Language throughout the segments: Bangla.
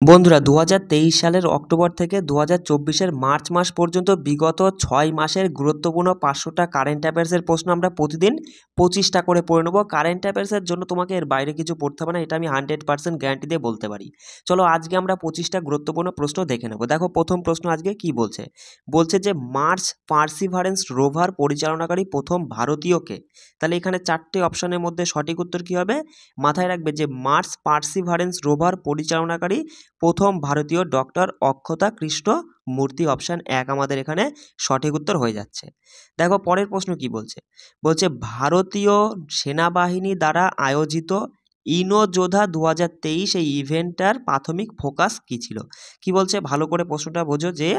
বন্ধুরা 2023 সালের অক্টোবর থেকে 2024 মার্চ মাস পর্যন্ত বিগত 6 মাসের গুরুত্বপূর্ণ 500টা কারেন্ট অ্যাফেয়ার্সের প্রশ্ন আমরা প্রতিদিন 25টা করে পড়ে নেব। কারেন্ট অ্যাফেয়ার্সের জন্য তোমাকে এর বাইরে কিছু পড়তে হবে না, এটা আমি 100% গ্যারান্টি দিয়ে বলতে পারি। চলো আজকে আমরা 25টা গুরুত্বপূর্ণ প্রশ্ন দেখে নেব। দেখো প্রথম প্রশ্ন আজকে কি বলছে, বলছে যে মার্স পার্সিভারেন্স রোভার পরিচালনাকারী প্রথম ভারতীয়কে। তাহলে এখানে 4টে অপশনের মধ্যে সঠিক উত্তর কি হবে? মাথায় রাখবে যে মার্স পার্সিভারেন্স রোভার পরিচালনাকারী প্রথম ভারতীয় ডক্টর অক্ষতা কৃষ্ণ মূর্তি, অপশান 1 আমাদের এখানে সঠিক উত্তর হয়ে যাচ্ছে। দেখো পরের প্রশ্ন কি বলছে, বলছে ভারতীয় সেনাবাহিনী দ্বারা আয়োজিত ইনোযোধা 2023 এই ইভেন্টটার প্রাথমিক ফোকাস কি ছিল? কি বলছে ভালো করে প্রশ্নটা বোঝো, যে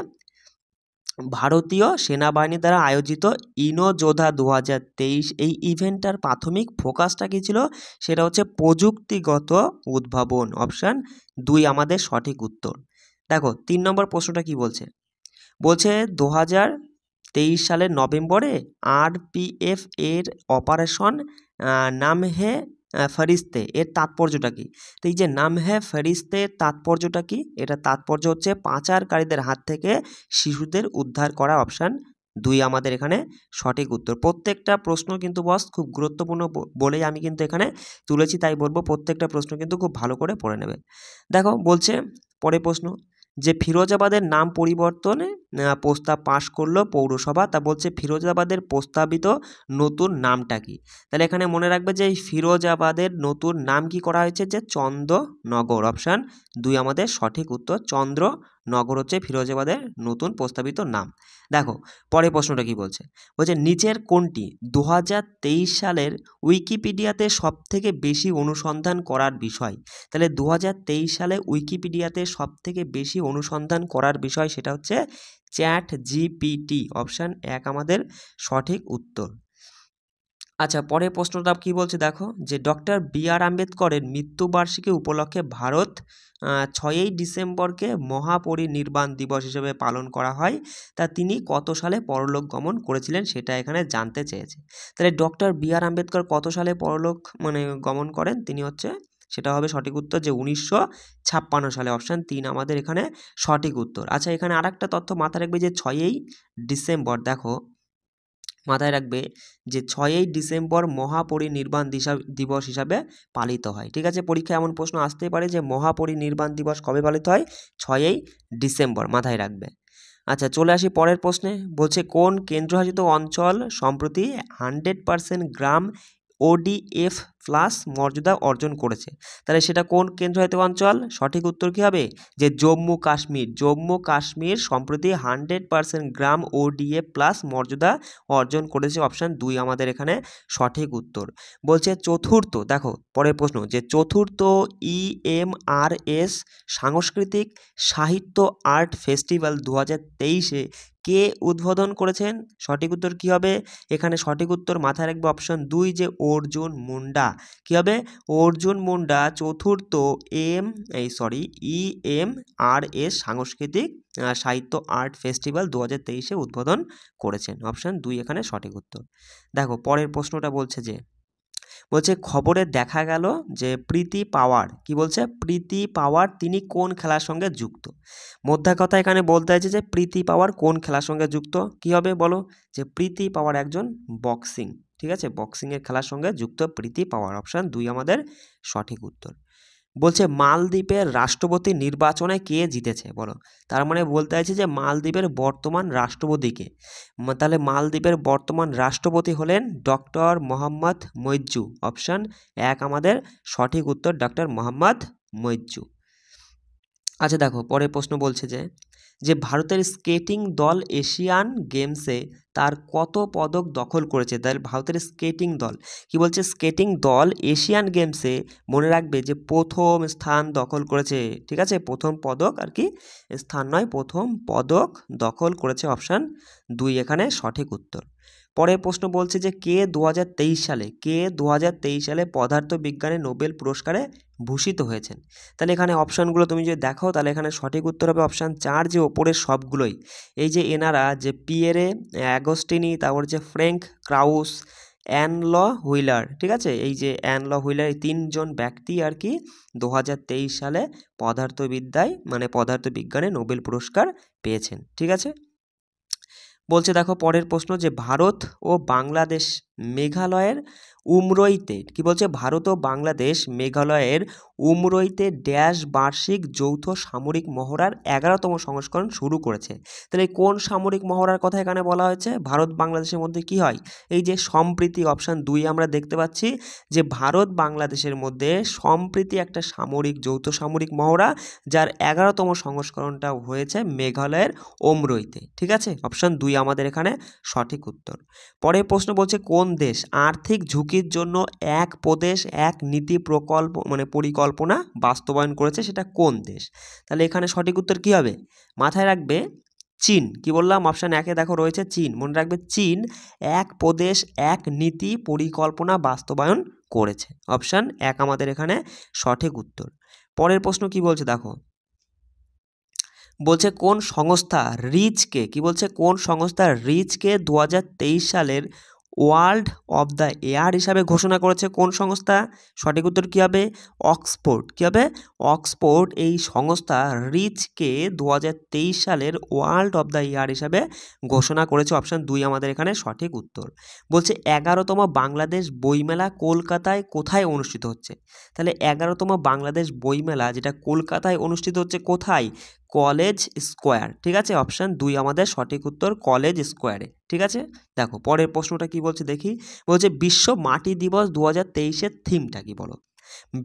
ভারতীয় সেনাবাহিনী দ্বারা আয়োজিত ইনোযোধা 2023 এই ইভেন্টটার প্রাথমিক ফোকাসটা কী ছিল? সেটা হচ্ছে প্রযুক্তিগত উদ্ভাবন, অপশান 2 আমাদের সঠিক উত্তর। দেখো 3 নম্বর প্রশ্নটা কি বলছে, বলছে 2023 সালের নভেম্বরে আরপিএফ এর অপারেশন নাম হে ফরিস্তে এর তাৎপর্যটা কি? তো এই যে নাম হে ফরিস্তে তাৎপর্যটা কি? এটা তাৎপর্য হচ্ছে পাচারকারীদের হাত থেকে শিশুদের উদ্ধার করা, অপশান 2 আমাদের এখানে সঠিক উত্তর। প্রত্যেকটা প্রশ্ন কিন্তু বস খুব গুরুত্বপূর্ণ বলেই আমি কিন্তু এখানে তুলেছি, তাই বলবো প্রত্যেকটা প্রশ্ন কিন্তু খুব ভালো করে পড়ে নেবে। দেখো বলছে পরের প্রশ্ন, যে ফিরোজাবাদের নাম পরিবর্তনে প্রস্তাব পাশ করলো পৌরসভা, তা বলছে ফিরোজাবাদের প্রস্তাবিত নতুন নামটা কি? তাহলে এখানে মনে রাখবে যে এই ফিরোজাবাদের নতুন নাম কি করা হয়েছে, যে চন্দ্রনগর, অপশান 2 আমাদের সঠিক উত্তর। চন্দ্রনগর হচ্ছে ফিরোজাবাদের নতুন প্রস্তাবিত নাম। দেখো পরের প্রশ্নটা কি বলছে, বলছে নিচের কোনটি 2023 সালের উইকিপিডিয়াতে সবথেকে বেশি অনুসন্ধান করার বিষয়? তাহলে 2023 সালে উইকিপিডিয়াতে সবথেকে বেশি অনুসন্ধান করার বিষয় সেটা হচ্ছে চ্যাট জিপিটি, অপশান 1 আমাদের সঠিক উত্তর। আচ্ছা পরের প্রশ্নটা কি বলছে, দেখো যে ডক্টর বি.আর. আম্বেদকরের মৃত্যুবার্ষিকী উপলক্ষে ভারত 6ই ডিসেম্বরকে মহাপরিনির্বাণ দিবস হিসেবে পালন করা হয়, তা তিনি কত সালে পরলোক গমন করেছিলেন সেটা এখানে জানতে চেয়েছে। তাহলে ডক্টর বি.আর. আম্বেদকর কত সালে পরলোক গমন করেন? তিনি হচ্ছে, সেটা হবে সঠিক উত্তর যে 1956 সালে, অপশান 3 আমাদের এখানে সঠিক উত্তর। আচ্ছা এখানে আরেকটা তথ্য মাথায় রাখবে যে 6ই ডিসেম্বর, দেখো মাথায় রাখবে যে 6ই ডিসেম্বর মহাপরিনির্বাণ দিবস হিসাবে পালিত হয়। ঠিক আছে, পরীক্ষায় এমন প্রশ্ন আসতেই পারে যে মহাপরিনির্বাণ দিবস কবে পালিত হয়? 6ই ডিসেম্বর, মাথায় রাখবে। আচ্ছা চলে আসি পরের প্রশ্নে, বলছে কোন কেন্দ্রশাসিত অঞ্চল সম্প্রতি 100% গ্রাম ওডিএফ প্লাস মর্যাদা অর্জন করেছে? তাহলে সেটা কোন কেন্দ্রশাসিত অঞ্চল? সঠিক উত্তর কী হবে? যে জম্মু কাশ্মীর। জম্মু কাশ্মীর সম্প্রতি 100% গ্রাম ওডিএফ প্লাস মর্যাদা অর্জন করেছে, অপশান 2 আমাদের এখানে সঠিক উত্তর। বলছে চতুর্থ, দেখো পরের প্রশ্ন, যে চতুর্থ ইএমআরএস সাংস্কৃতিক সাহিত্য আর্ট ফেস্টিভ্যাল 2023-এ কে উদ্বোধন করেছেন? সঠিক উত্তর কী হবে? এখানে সঠিক উত্তর মাথায় রাখবে অপশান 2 যে অর্জুন মুন্ডা। কী হবে? অর্জুন মুন্ডা চতুর্থ ইএমআরএস সাংস্কৃতিক সাহিত্য আর্ট ফেস্টিভ্যাল 2023-এ উদ্বোধন করেছেন, অপশান 2 এখানে সঠিক উত্তর। দেখো পরের প্রশ্নটা বলছে যে, বলছে খবরে দেখা গেল যে প্রীতি পাওয়ার, কি বলছে? প্রীতি পাওয়ার তিনি কোন খেলার সঙ্গে যুক্ত? মোদ্দা কথা এখানে বলতে চাইছে যে প্রীতি পাওয়ার কোন খেলার সঙ্গে যুক্ত? কি হবে বলো? যে প্রীতি পাওয়ার একজন বক্সিং, ঠিক আছে, বক্সিংয়ের খেলার সঙ্গে যুক্ত প্রীতি পাওয়ার, অপশান 2 আমাদের সঠিক উত্তর। বলছে মালদ্বীপের রাষ্ট্রপতি নির্বাচনে কে জিতেছে বলো? তার মানে বলতে চাইছে যে মালদ্বীপের বর্তমান রাষ্ট্রপতিকে। তাহলে মালদ্বীপের বর্তমান রাষ্ট্রপতি হলেন ডক্টর মোহাম্মদ মইজ্জু, অপশান 1 আমাদের সঠিক উত্তর, ডক্টর মোহাম্মদ মইজ্জু। আচ্ছা দেখো পরের প্রশ্ন বলছে যে ভারতের স্কেটিং দল এশিয়ান গেমসে তার কত পদক দখল করেছে? তাহলে ভারতের স্কেটিং দল, কি বলছে? স্কেটিং দল এশিয়ান গেমসে মনে রাখবে যে প্রথম স্থান দখল করেছে, ঠিক আছে, প্রথম পদক আর কি, স্থান নয়, প্রথম পদক দখল করেছে, অপশান 2 এখানে সঠিক উত্তর। পরের প্রশ্ন বলছে যে কে 2023 সালে পদার্থবিজ্ঞানে নোবেল পুরস্কারে ভূষিত হয়েছেন? তাহলে এখানে অপশানগুলো তুমি যদি দেখো তাহলে এখানে সঠিক উত্তর হবে অপশান 4 যে ওপরের সবগুলোই। এই যে এনারা যে পিয়েরে অ্যাগস্টিনি, তারপর যে Frank Krausz, Anne L'Huillier, ঠিক আছে, এই যে অ্যান ল হুইলার, এই 3জন ব্যক্তি আর কি 2023 সালে পদার্থবিদ্যায় মানে পদার্থবিজ্ঞানে নোবেল পুরস্কার পেয়েছেন, ঠিক আছে। বলছে দেখো পরের প্রশ্ন যে ভারত ও বাংলাদেশ মেঘালয়ের উমরইতে, কি বলছে, ভারত ও বাংলাদেশ মেঘালয়ের উমরইতে ড্যাশ বার্ষিক যৌথ সামরিক মহড়ার 11তম সংস্করণ শুরু করেছে। তাহলে কোন সামরিক মহড়ার কথা এখানে বলা হয়েছে? ভারত বাংলাদেশের মধ্যে কি হয়, এই যে সম্প্রীতি, অপশান 2 আমরা দেখতে পাচ্ছি যে ভারত বাংলাদেশের মধ্যে সম্প্রীতি একটা সামরিক যৌথ সামরিক মহড়া, যার 11তম সংস্করণটা হয়েছে মেঘালয়ের উমরইতে, ঠিক আছে, অপশান 2 আমাদের এখানে সঠিক উত্তর। পরের প্রশ্ন বলছে কোন দেশ আর্থিক ঝুঁকির জন্য এক প্রদেশ এক নীতি প্রকল্প মানে পরিকল্পনা বাস্তবায়ন করেছে, সেটা কোন দেশ? তাহলে এখানে সঠিক উত্তর কি হবে? মাথায় রাখবে চীন। কি বললাম? অপশান 1-এ দেখো রয়েছে চীন, মনে রাখবে চীন এক প্রদেশ এক নীতি পরিকল্পনা বাস্তবায়ন করেছে, অপশান 1 আমাদের এখানে সঠিক উত্তর। পরের প্রশ্ন কি বলছে দেখো, বলছে কোন সংস্থা রিচকে, কি বলছে, কোন সংস্থা রিচকে 2023 সালের ওয়ার্ল্ড অফ দ্য ইয়ার হিসাবে ঘোষণা করেছে? কোন সংস্থা? সঠিক উত্তর কী হবে? অক্সফোর্ড। কী হবে? অক্সফোর্ড এই সংস্থা রিচকে 2023 সালের ওয়ার্ল্ড অফ দ্য ইয়ার হিসাবে ঘোষণা করেছে, অপশান 2 আমাদের এখানে সঠিক উত্তর। বলছে 11তম বাংলাদেশ বইমেলা কলকাতায় কোথায় অনুষ্ঠিত হচ্ছে? তাহলে 11তম বাংলাদেশ বইমেলা যেটা কলকাতায় অনুষ্ঠিত হচ্ছে কোথায়? কলেজ স্কোয়ার, ঠিক আছে, অপশান 2 আমাদের সঠিক উত্তর, কলেজ স্কোয়ারে, ঠিক আছে। দেখো পরের প্রশ্নটা কি বলছে দেখি, বলছে বিশ্ব মাটি দিবস 2023-এর থিমটা কি, বলো।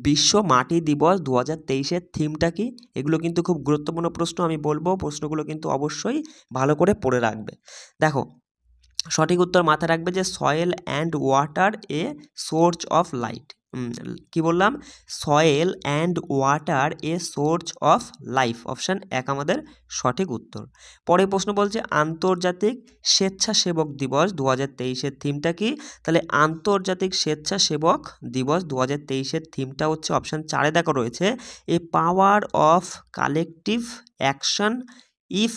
বিশ্ব মাটি দিবস 2023-এর থিমটা কি? এগুলো কিন্তু খুব গুরুত্বপূর্ণ প্রশ্ন, আমি বলবো প্রশ্নগুলো কিন্তু অবশ্যই ভালো করে পড়ে রাখবে। দেখো সঠিক উত্তর মাথায় রাখবে যে soil and water a source of light, কি বললাম, soil and water a source of life, option 1 আমাদের সঠিক উত্তর। পরের প্রশ্ন বলছে আন্তর্জাতিক স্বেচ্ছাসেবক দিবস 2023-এর থিমটা কি? তাহলে আন্তর্জাতিক স্বেচ্ছাসেবক দিবস 2023-এর থিমটা হচ্ছে অপশান 4-এ দেখো রয়েছে a power of collective action if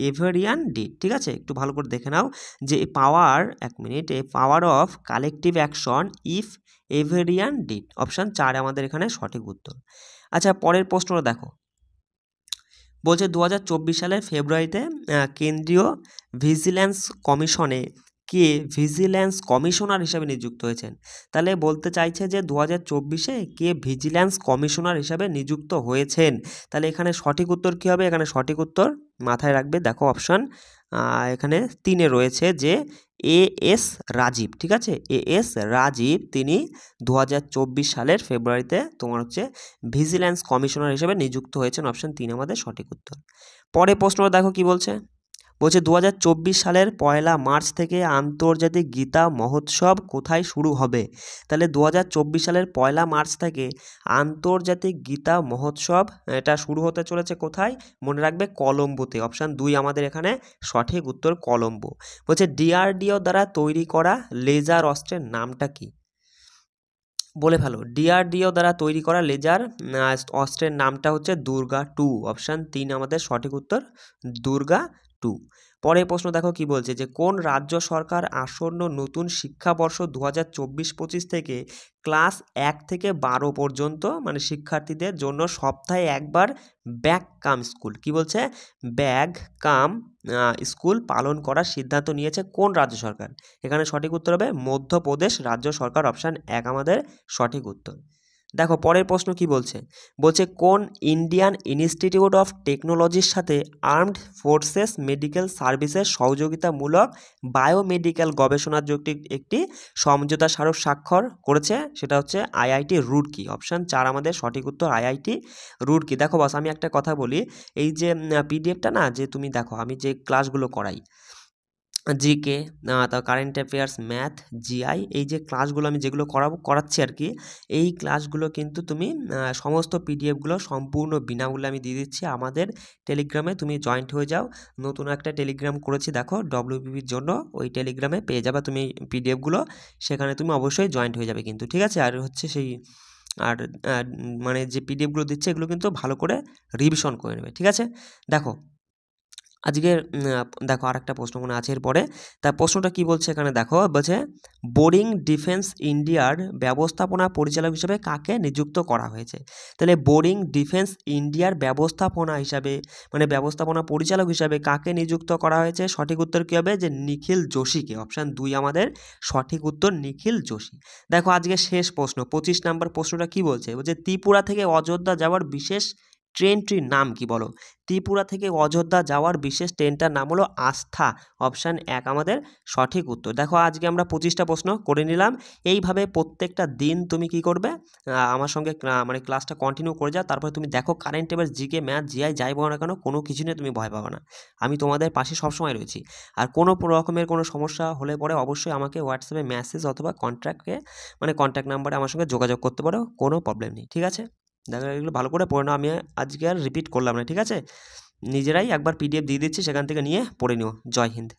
everyone did, ঠিক আছে, একটু ভালো করে দেখে নাও যে পাওয়ার, এক মিনিট, a power of collective action if everyone did, option 4 আমাদের এখানে সঠিক উত্তর। আচ্ছা পরের প্রশ্নটা দেখো, বলছে 2024 সালের ফেব্রুয়ারিতে কেন্দ্রীয় ভিজিল্যান্স কমিশনে কে ভিজিল্যান্স কমিশনার হিসাবে নিযুক্ত হয়েছেন? তাহলে বলতে চাইছে যে 2024-এ কে ভিজিল্যান্স কমিশনার হিসাবে নিযুক্ত হয়েছেন? তাহলে এখানে সঠিক উত্তর কী হবে? এখানে সঠিক উত্তর মাথায় রাখবে, দেখো অপশান এখানে 3-এ রয়েছে যে এএস রাজীব, ঠিক আছে, এএস রাজীব তিনি 2024 সালের ফেব্রুয়ারিতে তোমার হচ্ছে ভিজিল্যান্স কমিশনার হিসেবে নিযুক্ত হয়েছেন, অপশান 3 আমাদের সঠিক উত্তর। পরের প্রশ্নটা দেখো কি বলছে, বলছে 2024 সালের 1 মার্চ থেকে আন্তর্জাতিক গীতা মহোৎসব কোথায় শুরু হবে? তাহলে 2024 সালের 1 মার্চ থেকে আন্তর্জাতিক গীতা মহোৎসব এটা শুরু হতে চলেছে কোথায়? মনে রাখবে কলম্বোতে, অপশান 2 আমাদের এখানে সঠিক উত্তর, কলম্বো। বলছে ডিআরডিও দ্বারা তৈরি করা লেজার অস্ত্রের নামটা কি? বলে ফেলো, ডিআরডিও দ্বারা তৈরি করা লেজার অস্ত্রের নামটা হচ্ছে দুর্গা 2, অপশান 3 আমাদের সঠিক উত্তর, দুর্গা 2। পরের প্রশ্ন দেখো কি বলছে যে কোন রাজ্য সরকার আসন্ন নতুন শিক্ষাবর্ষ 2024-25 থেকে ক্লাস 1 থেকে 12 পর্যন্ত মানে শিক্ষার্থীদের জন্য সপ্তাহে একবার ব্যাগ কাম স্কুল, কি বলছে, ব্যাগ কাম স্কুল পালন করার সিদ্ধান্ত নিয়েছে কোন রাজ্য সরকার? এখানে সঠিক উত্তর হবে মধ্যপ্রদেশ রাজ্য সরকার, অপশান 1 আমাদের সঠিক উত্তর। দেখো পরের প্রশ্ন কি বলছে, বলছে কোন ইন্ডিয়ান ইনস্টিটিউট অফ টেকনোলজির সাথে আর্মড ফোর্সেস মেডিকেল সার্ভিসের সহযোগিতামূলক বায়োমেডিক্যাল গবেষণার একটি সমঝোতা স্মারক স্বাক্ষর করেছে? সেটা হচ্ছে আইআইটি রুড়কি, অপশান 4 আমাদের সঠিক উত্তর, আইআইটি রুড়কি। দেখো বস আমি একটা কথা বলি, এই যে পিডিএফটা না, যে তুমি দেখো আমি যে ক্লাসগুলো করাই জিকে, তা কারেন্ট অ্যাফেয়ার্স, ম্যাথ, জিআই, এই যে ক্লাসগুলো আমি যেগুলো করাচ্ছি আর কি, এই ক্লাসগুলো কিন্তু তুমি সমস্ত পিডিএফগুলো সম্পূর্ণ বিনামূল্যে আমি দিয়ে দিচ্ছি আমাদের টেলিগ্রামে, তুমি জয়েন্ট হয়ে যাও। নতুন একটা টেলিগ্রাম করেছি দেখো ডব্লিউবিপির জন্য, ওই টেলিগ্রামে পেয়ে যাবে তুমি পিডিএফগুলো, সেখানে তুমি অবশ্যই জয়েন্ট হয়ে যাবে কিন্তু, ঠিক আছে। আর হচ্ছে সেই আর মানে যে পিডিএফগুলো দিচ্ছে এগুলো কিন্তু ভালো করে রিভিশন করে নেবে, ঠিক আছে। দেখো আজকের দেখো আরেকটা প্রশ্ন মনে আছে এরপরে। তা প্রশ্নটা কি বলছে এখানে দেখো, বলছে বোরিং ডিফেন্স ইন্ডিয়ার ব্যবস্থাপনা পরিচালক হিসেবে কাকে নিযুক্ত করা হয়েছে? তাহলে বোরিং ডিফেন্স ইন্ডিয়ার ব্যবস্থাপনা হিসাবে মানে ব্যবস্থাপনা পরিচালক হিসাবে কাকে নিযুক্ত করা হয়েছে? সঠিক উত্তর কী হবে? যে নিখিল যোশীকে। অপশান 2 আমাদের সঠিক উত্তর, নিখিল যোশী। দেখো আজকে শেষ প্রশ্ন 25 নম্বর প্রশ্নটা কি বলছে? বলছে ত্রিপুরা থেকে অযোধ্যা যাওয়ার বিশেষ ট্রেনটির নাম কি বলো? ত্রিপুরা থেকে অযোধ্যা যাওয়ার বিশেষ ট্রেনটার নাম হলো আস্থা। অপশান 1 আমাদের সঠিক উত্তর। দেখো আজকে আমরা 25টা প্রশ্ন করে নিলাম। এইভাবে প্রত্যেকটা দিন তুমি কি করবে, আমার সঙ্গে মানে ক্লাসটা কন্টিনিউ করে যাও। তারপরে তুমি দেখো current affairs, GK, math, GI যাই বলো না কেন, কোনো কিছু নিয়ে তুমি ভয় পাবে না। আমি তোমাদের পাশে সবসময় রয়েছি। আর কোনো রকমের কোনো সমস্যা হলে পরে অবশ্যই আমাকে হোয়াটসঅ্যাপে মেসেজ অথবা কন্ট্যাক্ট নাম্বারে আমার সঙ্গে যোগাযোগ করতে পারো, কোনো প্রবলেম নেই। ঠিক আছে, দেখো এগুলো ভালো করে পড়ে নাও। আমি আজকে আর রিপিট করলাম না, ঠিক আছে? নিজেরাই একবার পিডিএফ দিয়ে দিচ্ছি, সেখান থেকে নিয়ে পড়ে নিও। জয় হিন্দ।